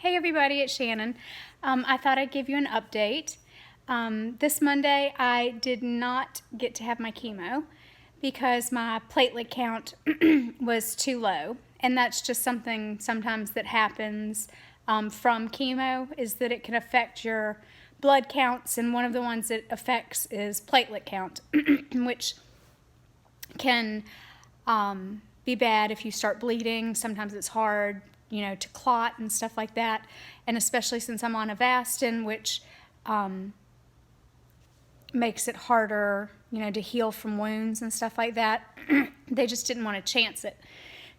Hey everybody, it's Shannon. I thought I'd give you an update. This Monday I did not get to have my chemo because my platelet count was too low. And that's just something sometimes that happens from chemo, is that it can affect your blood counts, and one of the ones it affects is platelet count, which can be bad if you start bleeding. Sometimes it's hard, to clot and stuff like that. And especially since I'm on Avastin, which makes it harder, to heal from wounds and stuff like that. They just didn't want to chance it.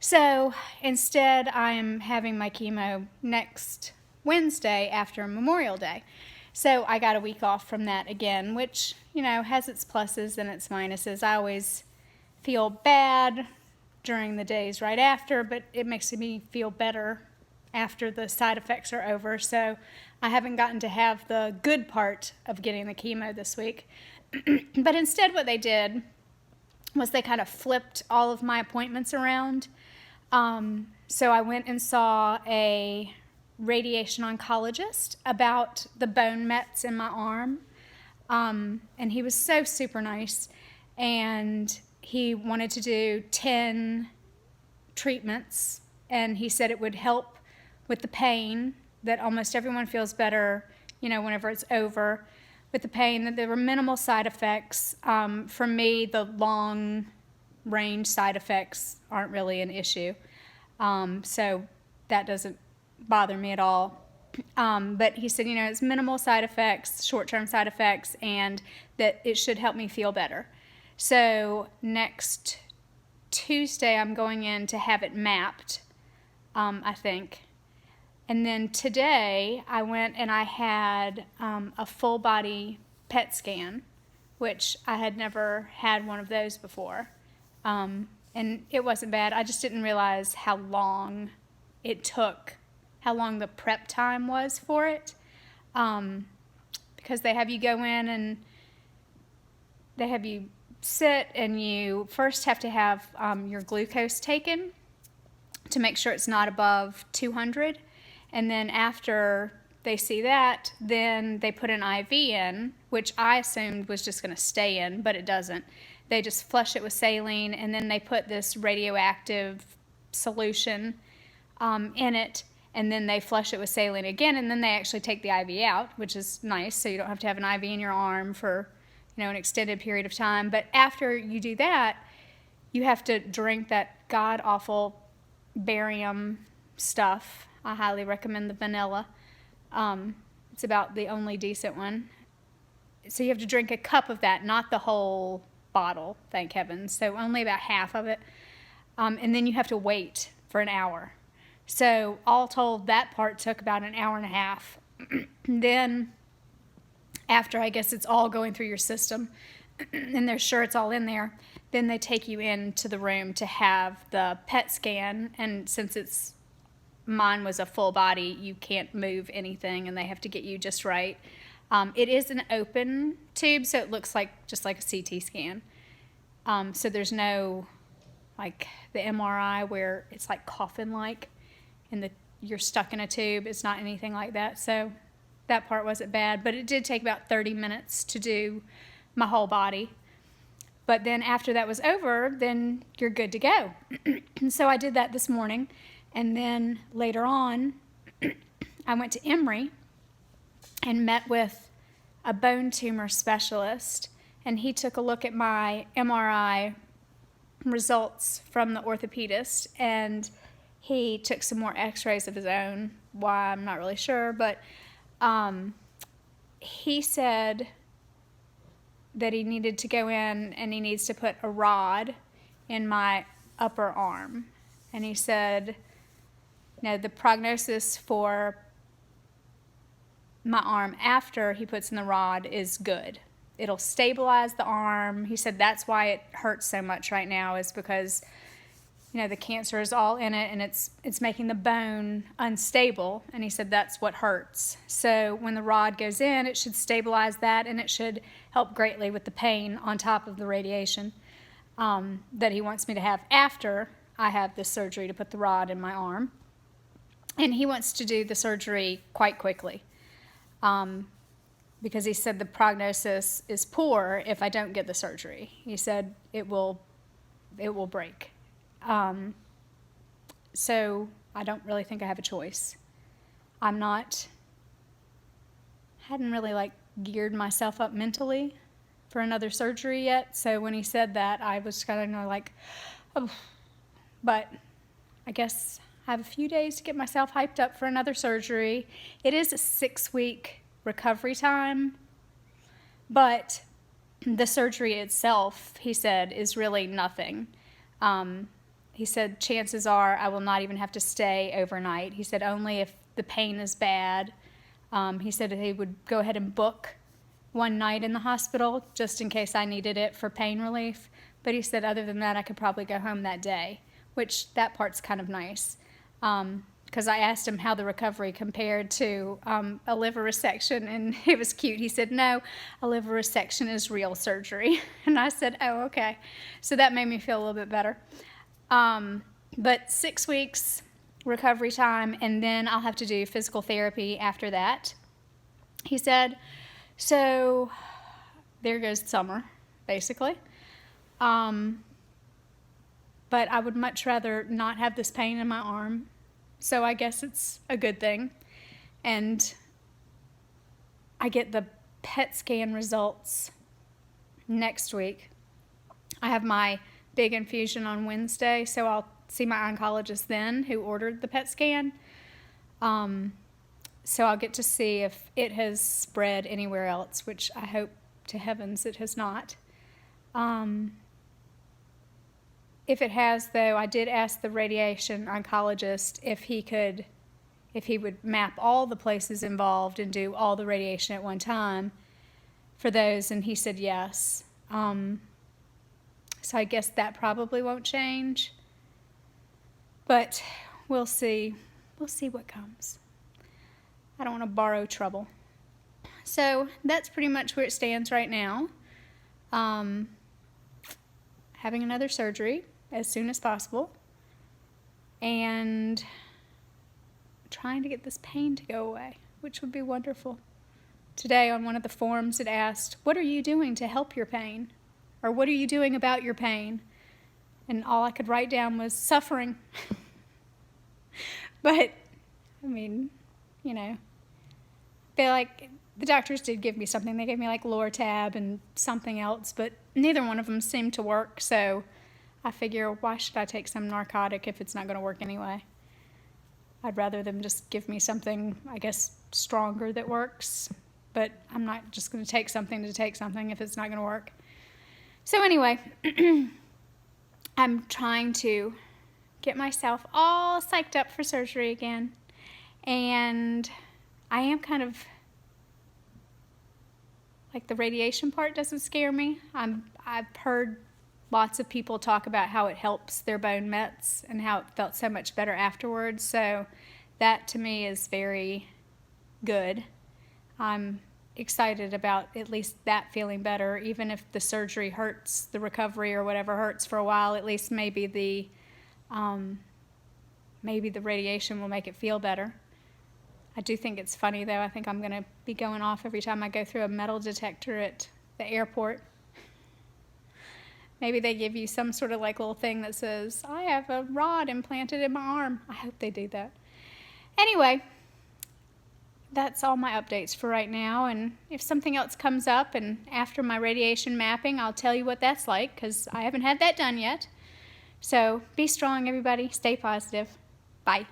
So instead, I am having my chemo next Wednesday after Memorial Day. So I got a week off from that again, which, has its pluses and its minuses. I always feel bad during the days right after, but it makes me feel better after the side effects are over. So I haven't gotten to have the good part of getting the chemo this week. But instead what they did was they kind of flipped all of my appointments around. So I went and saw a radiation oncologist about the bone mets in my arm. And he was so super nice. And he wanted to do 10 treatments, and he said it would help with the pain, that almost everyone feels better, whenever it's over, with the pain, that there were minimal side effects. For me, the long range side effects aren't really an issue. So that doesn't bother me at all. But he said, it's minimal side effects, short-term side effects, and that it should help me feel better. So next Tuesday, I'm going in to have it mapped, I think. And then today, I went and I had a full body PET scan, which I had never had one of those before. And it wasn't bad. I just didn't realize how long it took, how long the prep time was for it. Because they have you go in and they have you sit, and you first have to have your glucose taken to make sure it's not above 200. And then after they see that, then they put an IV in, which I assumed was just going to stay in, but it doesn't. They just flush it with saline, and then they put this radioactive solution in it, and then they flush it with saline again, and then they actually take the IV out, which is nice, so you don't have to have an IV in your arm for an extended period of time. But after you do that, you have to drink that god-awful barium stuff. I highly recommend the vanilla. It's about the only decent one. So you have to drink a cup of that, not the whole bottle, thank heavens. So only about half of it. And then you have to wait for an hour. So all told, that part took about an hour and a half. Then after, I guess, it's all going through your system and they're sure it's all in there, then they take you into the room to have the PET scan. And since mine was a full body, you can't move anything, and they have to get you just right. It is an open tube, so it looks just like a CT scan. So there's no, like the MRI where it's like coffin-like and you're stuck in a tube. It's not anything like that. So that part wasn't bad, but it did take about 30 minutes to do my whole body. But then after that was over, then you're good to go. And so I did that this morning. And then later on, I went to Emory and met with a bone tumor specialist. And he took a look at my MRI results from the orthopedist. And he took some more x-rays of his own. Why, I'm not really sure, but he said that he needed to go in and he needs to put a rod in my upper arm. And he said, the prognosis for my arm after he puts in the rod is good. It'll stabilize the arm. He said that's why it hurts so much right now, is because the cancer is all in it, and it's making the bone unstable, and he said that's what hurts. So when the rod goes in, it should stabilize that, and it should help greatly with the pain on top of the radiation that he wants me to have after I have this surgery to put the rod in my arm. And he wants to do the surgery quite quickly, because he said the prognosis is poor if I don't get the surgery. He said it will break. So I don't really think I have a choice. Hadn't really like geared myself up mentally for another surgery yet. So when he said that, I was kind of like, oh, but I guess I have a few days to get myself hyped up for another surgery. It is a 6-week recovery time, but the surgery itself, he said, is really nothing. He said chances are I will not even have to stay overnight. He said only if the pain is bad. He said he would go ahead and book one night in the hospital just in case I needed it for pain relief. But he said other than that, I could probably go home that day, which that part's kind of nice. Because I asked him how the recovery compared to a liver resection, and it was cute. He said, no, a liver resection is real surgery. And I said, oh, okay. So that made me feel a little bit better. But 6 weeks recovery time, and then I'll have to do physical therapy after that, he said. So there goes summer, basically. But I would much rather not have this pain in my arm, so I guess it's a good thing. And I get the PET scan results next week. I have my big infusion on Wednesday, so I'll see my oncologist then, who ordered the PET scan. So I'll get to see if it has spread anywhere else, which I hope to heavens it has not. If it has, though, I did ask the radiation oncologist if he would map all the places involved and do all the radiation at one time for those, and he said yes. So I guess that probably won't change, but we'll see. We'll see what comes. I don't want to borrow trouble. So that's pretty much where it stands right now. Having another surgery as soon as possible, and trying to get this pain to go away, which would be wonderful. Today on one of the forums it asked, what are you doing to help your pain? Or what are you doing about your pain? And all I could write down was suffering. But, I mean, you know, the doctors did give me something. They gave me like Lortab and something else, but neither one of them seemed to work, so I figure, why should I take some narcotic if it's not going to work anyway? I'd rather them just give me something, I guess, stronger that works, but I'm not just going to take something if it's not going to work. So anyway, I'm trying to get myself all psyched up for surgery again, and I am kind of, like, the radiation part doesn't scare me. I've heard lots of people talk about how it helps their bone mets and how it felt so much better afterwards. So that to me is very good. I'm excited about at least that feeling better, even if the surgery hurts, the recovery or whatever hurts for a while. At least maybe the radiation will make it feel better. I do think it's funny, though. I think I'm going to be going off every time I go through a metal detector at the airport. Maybe they give you some sort of like little thing that says, I have a rod implanted in my arm. I hope they do that. Anyway, that's all my updates for right now. And if something else comes up and after my radiation mapping, I'll tell you what that's like, because I haven't had that done yet. So be strong, everybody. Stay positive. Bye.